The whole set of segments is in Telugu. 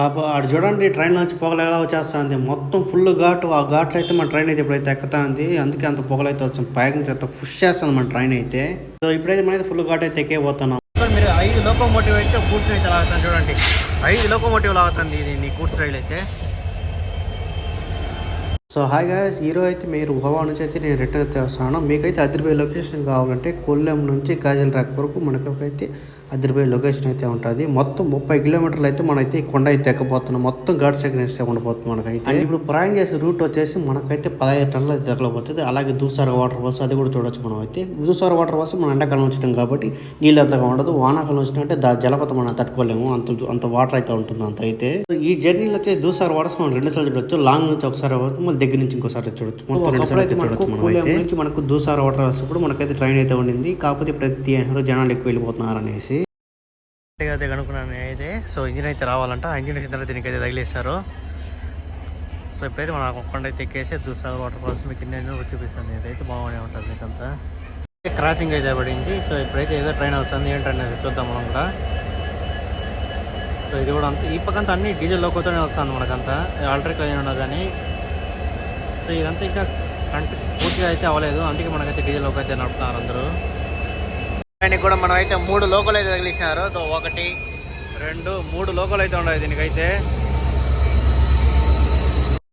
పాపం ఆడు చూడండి ట్రైన్‌లోంచి పొగలు ఎలా వచ్చేస్తాంది. మొత్తం ఫుల్ ఘాటు. ఆ ఘాట్లో అయితే మన ట్రైన్ అయితే ఇప్పుడైతే ఎక్కుతాంది. అందుకే అంత పొగలైతే వస్తుంది. పైకి చేత పుష్ చేస్తుంది మన ట్రైన్ అయితే. సో ఇప్పుడైతే మనమైతే ఫుల్ ఘాట్ అయితే ఎక్కేయబోతున్నాం. మీరు 5 లోకోమోటివ్ అయితే గూడ్స్ అయితే లాగుతాను చూడండి. 5 లోకోమోటివ్ లాగుతుంది ఇది నీ గూడ్స్ రైలు అయితే. సో హాయ్ గాయ్స్, ఈరోజు అయితే మీరు గోవా నుంచి అయితే నేను రిటర్న్ అయితే వస్తాను. మీకైతే అదిరిపోయే లొకేషన్ కావాలంటే కొల్లెం నుంచి కాజల్ ట్రాక్ వరకు మనకైతే అదిరిపోయే లొకేషన్ అయితే ఉంటుంది. మొత్తం 30 కిలోమీటర్లు అయితే మనమైతే ఈ కొండ అయితే ఎక్కబోతున్నాం. మొత్తం ఘాట్ సెక్షన్స్ ఉండబోతుంది మనకైతే. ఇప్పుడు ప్రయాణం చేసే రూట్ వచ్చేసి మనకైతే 15 టన్నులు అయితే తగలబోతుంది. అలాగే దూసార వాటర్ ఫాల్స్ అది కూడా చూడొచ్చు మనం అయితే. దూసార వాటర్ ఫాల్స్ మనం ఎండాకాలం వచ్చాం కాబట్టి నీళ్ళు అంతగా ఉండదు. వానాకాలం వచ్చినట్టే జలపాతం మనం తట్టుకోలేము, అంత వాటర్ అయితే ఉంటుంది అంత అయితే. ఈ జర్నీలో వచ్చేసి దూసార వాటర్స్ మనం 2 సార్లు చూడొచ్చు. లాంగ్ నుంచి ఒకసారి మళ్ళీ దగ్గర నుంచి ఇంకోసారి చూడొచ్చు. మొత్తం 2 సార్లు అయితే చూడొచ్చు మనం అయితే. నుంచి మనకు దూసార వాటర్ ఫాల్స్ కూడా మనకైతే ట్రైన్ అయితే ఉండింది. కాకపోతే ప్రతి జనాలు ఎక్కువ వెళ్ళిపోతున్నారు అనేసి అయితే కనుక్కున్నాను అయితే. సో ఇంజిన్ అయితే రావాలంట. ఇంజిన్ వచ్చిన తర్వాత దీనికి అయితే తగిలేస్తారు. సో ఇప్పుడైతే మనం కొండ అయితే ఎక్కేసి దూసార వాటర్ ఫాల్స్ మీకు ఎన్నో చూపిస్తాను. ఇదైతే బాగానే ఉంటుంది మీకంతా. క్రాసింగ్ అయితే పడింది. సో ఇప్పుడైతే ఏదో ట్రైన్ వస్తుంది. ఏంటనేది చూద్దాం మనం కూడా. సో ఇది కూడా అంతా ఈ పక్కంతా అన్ని డీజిల్ లోకోతోనే వస్తుంది మనకంతా. ఆల్ట్రిక్ అయినా ఉన్నా కానీ. సో ఇదంతా ఇంకా పూర్తిగా అయితే అవ్వలేదు. అందుకే మనకైతే డీజిల్ లోకో అయితే నడుపుతున్నారు అందరూ. దానికి కూడా మనం అయితే 3 లోకల్ అయితే తగిలించినారు. 1 2 3 లోకల్ అయితే ఉన్నాయి దీనికైతే.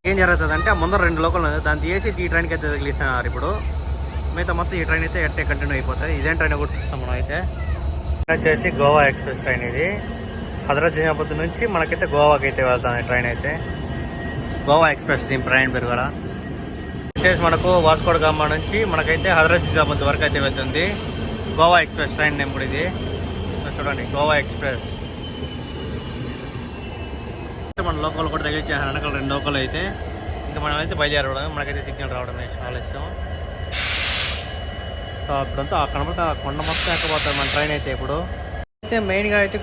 ఏం జరుగుతుంది అంటే ముందర 2 లోకల్ దాన్ని తీసి ఈ ట్రైన్కి అయితే తగిలిస్తున్నారు. ఇప్పుడు మిగతా మొత్తం ఈ ట్రైన్ అయితే ఎట్టే కంటిన్యూ అయిపోతుంది. ఇదేం ట్రైన్ కూడా చూస్తాం మనం అయితే. వచ్చేసి గోవా ఎక్స్ప్రెస్ ట్రైన్ ఇది. హైదరాబాద్ నిజామాబాద్ నుంచి మనకైతే గోవాకి అయితే వెళ్తాం ఈ ట్రైన్ అయితే. గోవా ఎక్స్ప్రెస్ దీని ట్రైన్ పేరు కూడా వచ్చేసి మనకు వాస్కోడ గామా నుంచి మనకైతే హైదరాబాద్ నిజామాబాద్ వరకు అయితే వెళ్తుంది. గోవా ఎక్స్ప్రెస్ ట్రైన్ నేమ్ కూడా ఇది. చూడండి గోవా ఎక్స్ప్రెస్. మన లోకల్ కూడా తగిలించారు. వెనకాల 2 లోకల్ అయితే. ఇంకా మనం అయితే బయలుదేరడం మనకైతే సిగ్నల్ రావడం ఆలస్యం. సో అప్పుడంతా కనబడితే ఆ కొండ మొత్తం ఎక్కబోతుంది మన ట్రైన్ అయితే. ఇప్పుడు అయితే మెయిన్గా అయితే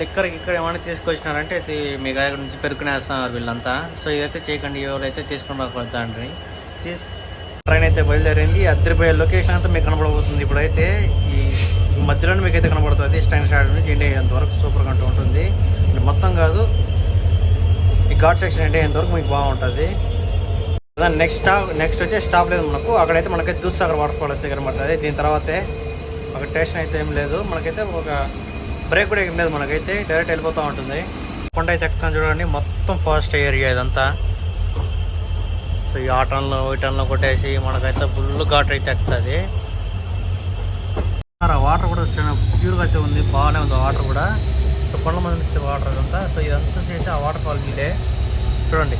లిక్కర్కి ఇక్కడ ఏమైనా తీసుకొచ్చినారంటే అయితే మీ దగ్గర నుంచి పెరుకునేస్తున్నారు వీళ్ళంతా. సో ఇదైతే చేయకండి, ఎవరైతే తీసుకుని రాకపోతాండ్రి. ట్రైన్ అయితే బయలుదేరింది. అద్దరిపోయే లొకేషన్ అంతా మీకు కనబడబోతుంది. ఇప్పుడైతే ఈ మధ్యలోనే మీకు అయితే కనబడుతుంది. స్టాండ్ స్టార్ట్ నుంచి ఇండియా అయ్యేంతవరకు సూపర్గా ఉంటుంది. మొత్తం కాదు, ఈ ఘాట్ సెక్షన్ ఇండియా అయ్యేంతవరకు మీకు బాగుంటుంది. నెక్స్ట్ వచ్చే స్టాప్ లేదు మనకు. అక్కడైతే మనకైతే దూద్సాగర్ వాటర్ ఫాల్స్ దగ్గర పడుతుంది. దీని తర్వాతే ఒక స్టేషన్ అయితే ఏం లేదు మనకైతే. ఒక బ్రేక్ కూడా ఏం లేదు మనకైతే. డైరెక్ట్ వెళ్ళిపోతూ ఉంటుంది. కొండ అయితే ఎక్కుతాను చూడండి. మొత్తం ఫాస్ట్ ఏరియా ఇదంతా. సో ఈ ఆ టన్లో ఈ టన్లో కొట్టేసి మనకైతే ఫుల్ ఘాట్ అయితే ఎక్కుతుంది. వాటర్ కూడా చాలా ప్యూర్గా అయితే ఉంది. బాగానే ఉంది వాటర్ కూడా. సో కొండ మంది నుంచి వాటర్ అదంతా. సో ఇదంతా చేసి ఆ వాటర్ ఫాల్ నీళ్ళే చూడండి.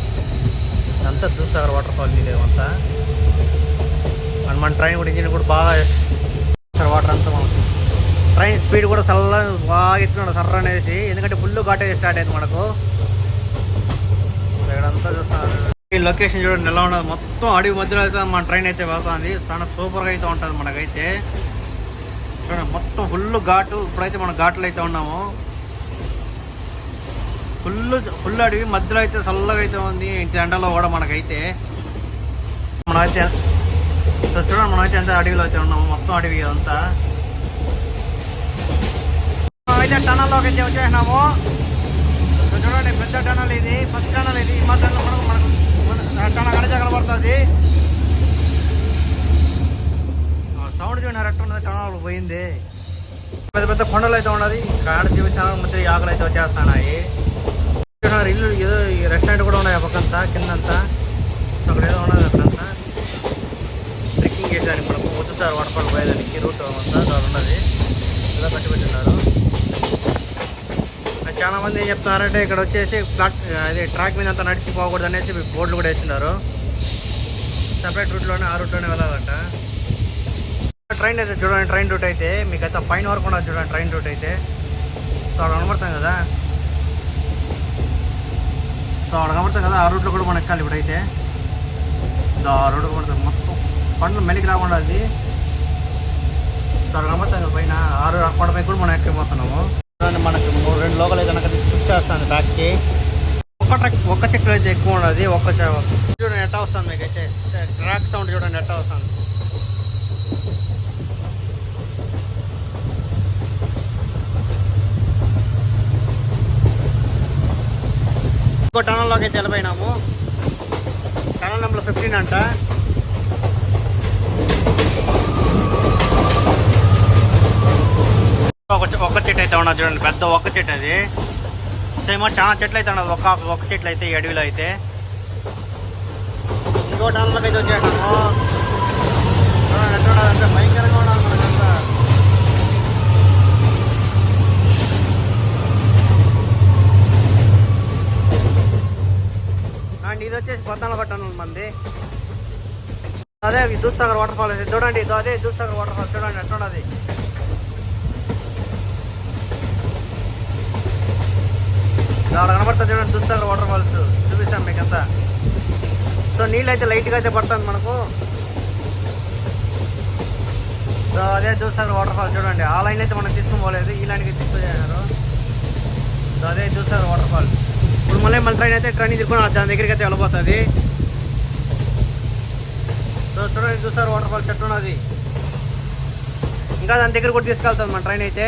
ఇదంతా దూద్సాగర్ వాటర్ ఫాల్ నీళ్ళే అంతా. అండ్ మన ట్రైన్ కూడా ఇంజిన్ కూడా బాగా వాటర్ అంతా మనకు. ట్రైన్ స్పీడ్ కూడా బాగా ఎత్తున్నాడు సర్ర అనేసి. ఎందుకంటే ఫుల్ ఘాట్ అయితే స్టార్ట్ అయింది మనకు. ఇక్కడంతా చూస్తున్నారు. ఈ లొకేషన్ చూడండి ఎలా ఉండదు. మొత్తం అడవి మధ్యలో అయితే మన ట్రైన్ అయితే వెళ్తుంది. చాలా సూపర్గా అయితే ఉంటుంది మనకైతే. చూడండి మొత్తం ఫుల్ ఘాటు. ఇప్పుడైతే మనం ఘాట్లో అయితే ఉన్నాము. ఫుల్ అడవి మధ్యలో అయితే చల్లగా అయితే ఉంది. ఇంత ఎండలో కూడా మనకైతే మనమైతే సో చూడండి మనమైతే ఎంత అడవిలో అయితే ఉన్నాము. మొత్తం అడవి అంతా. అయితే టనల్లోకి అయితే వచ్చేసినాము. చూడండి పెద్ద టనల్ ఇది. ఫస్ట్ టనల్ ఇది. ఈ మధ్యలో మనకు టనల్ కడిచ కనబడుతుంది. సౌండ్ చూడండి ఎట్లా టనల్ పోయింది. పెద్ద పెద్ద కొండలు అయితే ఉన్నది. కాడ చూపించాను మధ్య ఆకులు అయితే వచ్చేస్తున్నాయి. ఇల్లు ఏదో రెస్టారెంట్ కూడా ఉన్నాయి ఆ పక్కంతా కిందంతా. అక్కడ ఏదో ఉన్నది అక్కడంతా. ట్రెక్కింగ్ చేసేదానికి మనకు వద్దుతారు వాటర్ఫాల్ పోయేదానికి రూట్ అంతా చాలా ఉన్నది. ఇలా కట్టిపెట్టున్నారు. చాలా మంది ఏం చెప్తున్నారంటే ఇక్కడ వచ్చేసి అదే ట్రాక్ మీద అంతా నడిచి పోకూడదు అనేసి బోర్డులు కూడా వేస్తున్నారు. సపరేట్ రూట్లోనే ఆ రూట్లోనే వెళ్ళాలంట. ట్రైన్ అయితే చూడండి. ట్రైన్ రూట్ అయితే మీకు అయితే పైన వరకు ఉండదు చూడండి. ట్రైన్ రూట్ అయితే సో అక్కడ కనబడతాం కదా. సో అక్కడ కనబడతాం కదా. ఆ రూట్లో కూడా మనం ఎక్కాలి ఇప్పుడైతే. ఆ రూట్ పడుతుంది మొత్తం పండ్లు మెలికి రాకుండా అది. సో అక్కడ కనబడతాం కదా పైన. ఆ కొండపై కూడా మనం ఎక్కిపోతున్నాము. మనకు 2 లోకల్ అయితే కనుక పుష్ చేస్తుంది బ్యాక్కి. ఒక్క చక్రం అయితే ఎక్కువ ఉండదు. చూడండి ఎట్టా వస్తుంది మీకు అయితే. ట్రాక్ సౌండ్ చూడండి ఎట్టా వస్తుంది. ఇంకో టనల్లోకి అయితే వెళ్ళిపోయినాము. టనల్ నెంబర్ 15 అంట. ఒక్క చెట్టు అయితే ఉన్నది చూడండి, పెద్ద ఒక్క చెట్టు అది. సేమ్ చాలా చెట్లు అయితే ఉన్నది, ఒక్క చెట్లు అయితే ఈ అడవిలో అయితే. ఇంకో టనల్లోకి అయితే వచ్చేసాము. చూడండి భయంకరంగా ఉండాలి మనకంతా. అండ్ ఇది వచ్చేసి 14 టన్నుల మంది. అదే దూద్సాగర్ వాటర్ ఫాల్ చూడండి, అదే దూద్సాగర్ వాటర్ ఫాల్ చూడండి ఎట్లున్నది. అక్కడ కనబడుతుంది చూడండి దూద్సాగర్ వాటర్ ఫాల్స్, చూపిస్తాం మీకు అంతా. సో నీళ్ళు అయితే లైట్గా అయితే పడుతుంది మనకు. సో అదే దూద్సాగర్ వాటర్ ఫాల్స్ చూడండి. ఆ లైన్ అయితే మనం తీసుకుని పోలేదు, ఈ లైన్కి తీసుకుపోయారు. సో అదే దూద్సాగర్ వాటర్ ఫాల్స్. ఇప్పుడు మళ్ళీ ట్రైన్ అయితే తిరుక్కుని దాని దగ్గరికి అయితే వెళ్ళిపోతుంది. సో చూడండి దూద్సాగర్ వాటర్ ఫాల్స్ చెట్టు ఉన్నది, ఇంకా దాని దగ్గర కూడా తీసుకెళ్తుంది మన ట్రైన్ అయితే.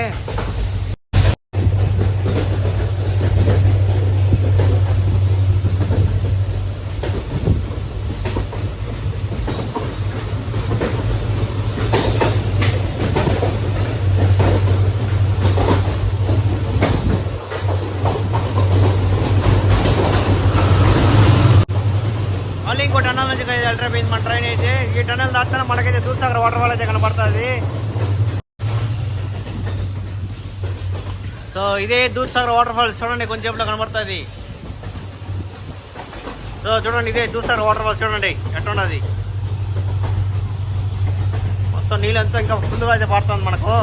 మళ్ళీ ఇంకో టనల్ నుంచి వెళ్ళిపోయింది మన ట్రైన్ అయితే. ఈ టనల్ దాటుతానే మనకైతే దూద్సాగర్ వాటర్ ఫాల్ అయితే కనపడుతుంది. సో ఇదే దూద్సాగర్ వాటర్ ఫాల్స్ చూడండి, కొంచెంలో కనబడుతుంది. సో చూడండి ఇదే దూద్సాగర్ వాటర్ ఫాల్స్ చూడండి ఎట్లున్నది. మొత్తం నీళ్ళంతా ఇంకా ఫుల్గా అయితే పడుతుంది మనకు,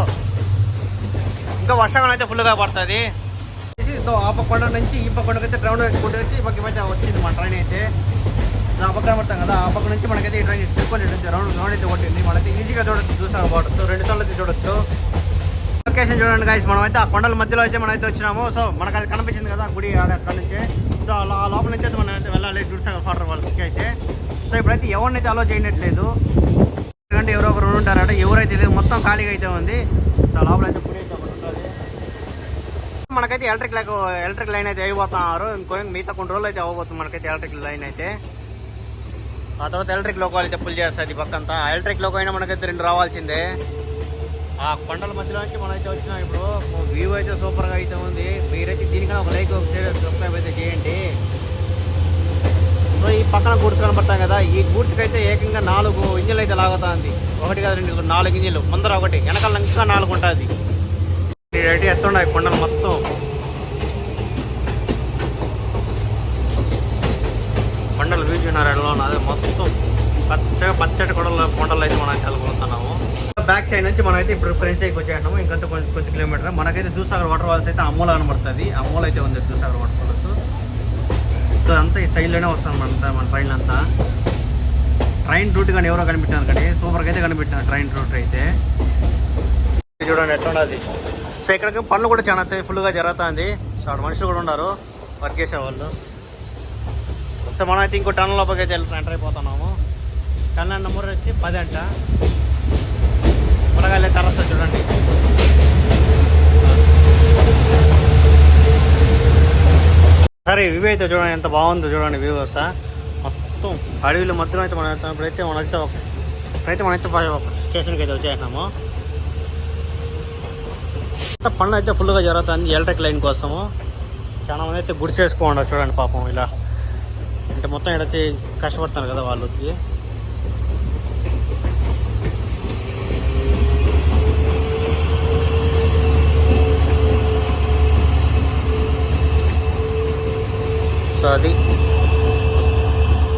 ఇంకా వర్షాకాలం అయితే ఫుల్గా పడుతుంది. సో ఆ కొండ నుంచి ఈ కొండకి అయితే గ్రౌండ్ వేసుకుంటూ వచ్చి ఈ పక్క వచ్చింది మన ట్రైన్ అయితే. ఆ పక్కన పడతాం కదా, ఆ పక్క నుంచి మనకైతే ఈ ట్రైన్ తిరుపతి రౌండ్ అయితే కొట్టింది. మనకి ఈజీగా చూడొచ్చు దూద్సాగర్ వాటర్. సో 2 సార్లు అయితే చూడొచ్చు. లొకేషన్ చూడండి గైస్, మనమైతే ఆ కొండల మధ్యలో అయితే మనమైతే వచ్చినాము. సో మనకు అది కనిపించింది కదా గుడి అక్కడ నుంచి. సో ఆ లోపల నుంచి అయితే మనం అయితే వెళ్ళాలి దూద్సాగర్ వాటర్ ఫాల్స్కి అయితే. సో ఇప్పుడైతే ఎవరినైతే అలో చేయట్లేదు, ఎందుకంటే ఎవరో ఒకరు ఉంటారట, ఎవరైతే లేదు, మొత్తం ఖాళీగా అయితే ఉంది. సో లోపల అయితే గుడి అయితే ఒకటి ఉంటుంది. మనకైతే ఎలక్ట్రిక్ లైన్ అయితే అయిపోతున్నారు. ఇంకో మిగతా కొన్ని రోజులు అయితే అవ్వబోతుంది మనకైతే ఎలక్ట్రిక్ లైన్ అయితే. ఆ తర్వాత ఎలక్ట్రిక్ లోకో అయితే ఫుల్ చేస్తుంది పక్కంతా. ఆ ఎలక్ట్రిక్ లోకో అయినా మనకైతే 2 రావాల్సిందే. ఆ కొండల మధ్యలో నుంచి మనం అయితే వచ్చినాం. ఇప్పుడు వ్యూ అయితే సూపర్గా అయితే ఉంది. మీరైతే దీనికన్నా ఒక లైక్ సబ్స్క్రైబ్ అయితే చేయండి. సో ఈ పక్కన గూడ్స్ కనబడతాం కదా, ఈ గూడ్స్కి అయితే ఏకంగా 4 ఇంజిన్లు అయితే లాగుతుంది. 1 కాదు 2, 4 ఇంజిన్లు. ముందర 1, వెనకాల ఇంకా 4 ఉంటుంది. ఇదైతే ఎత్తుండే కొండలు మొత్తం. కొండలు వ్యూ చూన్నారు ఎడలో, అదే మొత్తం పచ్చటి కొండలు అయితే మనం వెళ్ళిపోతున్నాము. బ్యాక్ సైడ్ నుంచి మనం అయితే ఇప్పుడు ఫ్రెండ్స్ అయితే వచ్చేసాము. ఇంకంత కొంచెం కిలోమీటర్ మనకైతే దూద్సాగర్ వాటర్ ఫాల్స్ అయితే అమ్మూల కనబడుతుంది. అమ్మూల అయితే ఉంది దూద్సాగర్ వాటర్ ఫాల్స్. సో అంతా ఈ సైడ్లోనే వస్తాం మన ట్రైన్ అంతా. ట్రైన్ రూట్ కానీ ఎవరో కనిపెట్టాను కానీ సూపర్గా అయితే కనిపెట్టాను ట్రైన్ రూట్ అయితే. చూడండి ఎట్లా ఉన్నది. సో ఇక్కడికి పనులు కూడా చాలా ఫుల్గా జరుగుతుంది. సో అక్కడ మనుషులు కూడా ఉన్నారు వర్క్ చేసేవాళ్ళు. సో మనం అయితే ఇంకో టనల్ లోపలికి అయితే ఎంటర్ అయిపోతున్నాము. టనల్ నెంబర్ వచ్చి 10 అంట. పొలగాలి తర్వాత చూడండి. సరే వ్యూ అయితే చూడండి ఎంత బాగుందో చూడండి వ్యూ. సార్ మొత్తం అడవిలో మధ్యలో అయితే ఇప్పుడైతే మనమైతే స్టేషన్కి అయితే వచ్చేసినాము. పనులు అయితే ఫుల్గా జరుగుతుంది ఎలక్ట్రిక్ లైన్ కోసము. చాలా మంది అయితే గుడి చేసుకోండి చూడండి పాపం. ఇలా అంటే మొత్తం ఇక్కడ కష్టపడుతున్నారు కదా వాళ్ళకి. సో అది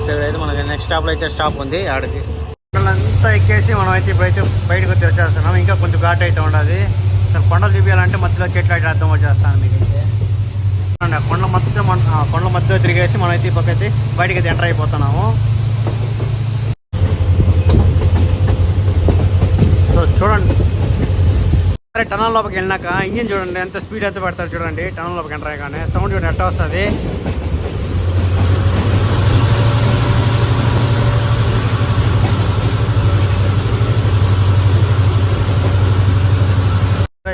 ఇక్కడైతే మనకి నెక్స్ట్ స్టాప్లో అయితే స్టాప్ ఉంది. ఆడికి అంతా ఎక్కేసి మనం అయితే ఇప్పుడైతే బయటకు వచ్చేస్తున్నాం. ఇంకా కొంచెం ఘాట్ అయితే ఉండదు. అసలు కొండలు చూపించాలంటే మధ్యలో చెట్లు అయితే అర్థం వచ్చేస్తాను మీకైతే. కొండల మధ్యలో తిరిగేసి మనమైతే ఈ పక్క అయితే బయటకి అయితే ఎంటర్ అయిపోతున్నాము. సో చూడండి టనల్ లోపలికి వెళ్ళినాక ఇంజిన్ చూడండి ఎంత స్పీడ్ అయితే పెడతారు చూడండి. టనల్ లోపలికి ఎంటర్ అయ్యగానే సౌండ్ చూడండి ఎట్లా వస్తుంది.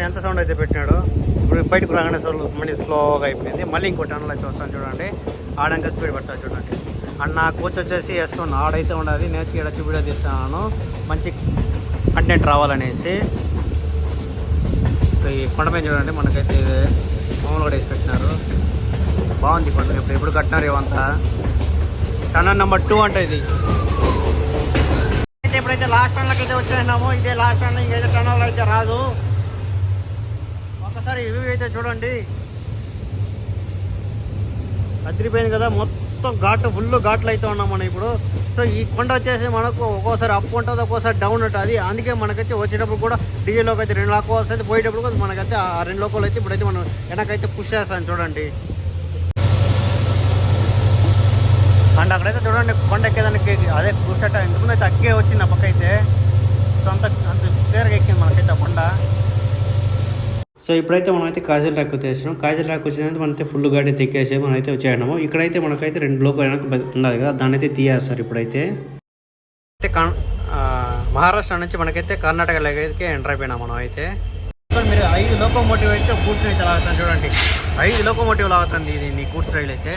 ఎంత సౌండ్ అయితే పెట్టినాడు. ఇప్పుడు బయటకు రాగానే మళ్ళీ స్లోగా అయిపోయింది. మళ్ళీ ఇంకో టన్నల్ అయితే వస్తాను చూడండి, ఆడంగా స్పీడ్ పడతాను చూడండి. అండ్ నా కోచ్ వచ్చేసి S1 ఆడైతే ఉండాలి. నేను ఇక్కడ వీడియో తీస్తున్నాను మంచి కంటెంట్ రావాలనేసి. ఈ కొండపైన చూడండి మనకైతే మామూలు కూడా వేసి పెట్టినారు, బాగుంది కొండ. ఎప్పుడు కట్టినారు ఏమంతా. టన్నల్ నెంబర్ 2 అంటే ఇది. అయితే ఎప్పుడైతే లాస్ట్ టన్నల్కి అయితే వచ్చేసినామో ఇదే లాస్ట్ టన్నల్, ఇంకైతే టన్నల్ అయితే రాదు. ఒకసారి వ్యూ అయితే చూడండి, అదిరిపోయింది కదా. మొత్తం ఘాటు, ఫుల్ ఘాట్లు అయితే ఉన్నాం మనం ఇప్పుడు. సో ఈ కొండ వచ్చేసి మనకు ఒక్కోసారి అప్ ఉంటుంది, ఒక్కోసారి డౌన్ ఉంటుంది. అందుకే మనకైతే వచ్చేటప్పుడు కూడా డీజేలోకి అయితే 2 లాక్ వస్తుంది, పోయేటప్పుడు కూడా మనకైతే ఆ 2 లోకలు అయితే ఇప్పుడైతే మనం వెనకైతే పుష్ చేస్తాను చూడండి. అండ్ అక్కడైతే చూడండి కొండ ఎక్కేదానికి అదే కూర్చోట ఇంతకుముందు అయితే అక్కే వచ్చింది ఆ పక్క అయితే. సో అంత క్లియర్గా ఎక్కింది మనకైతే ఆ కొండ. సో ఇప్పుడైతే మనం అయితే కాజల్ ర్యాక్ వచ్చేసినాం. కాజల్ ర్యాక్ వచ్చిందంటే మనైతే ఫుల్ గాడి తెక్కేసి మనం అయితే వచ్చేసినాము. ఇక్కడైతే మనకైతే 2 లోకల్ వెనక ఉన్నది కదా, దాన్ని అయితే తీయేస్తారు ఇప్పుడైతే. మహారాష్ట్ర నుంచి మనకైతే కర్ణాటకలోకి అయితే ఎంటర్ అయిపోయినాం మనం అయితే. సో మీరు 5 లోకోమోటివ్ అయితే గూడ్స్ అయితే లాగుతాను చూడండి, 5 లోకోమోటివ్ లాగుతుంది ఇది నీ గూడ్స్ రైలు అయితే.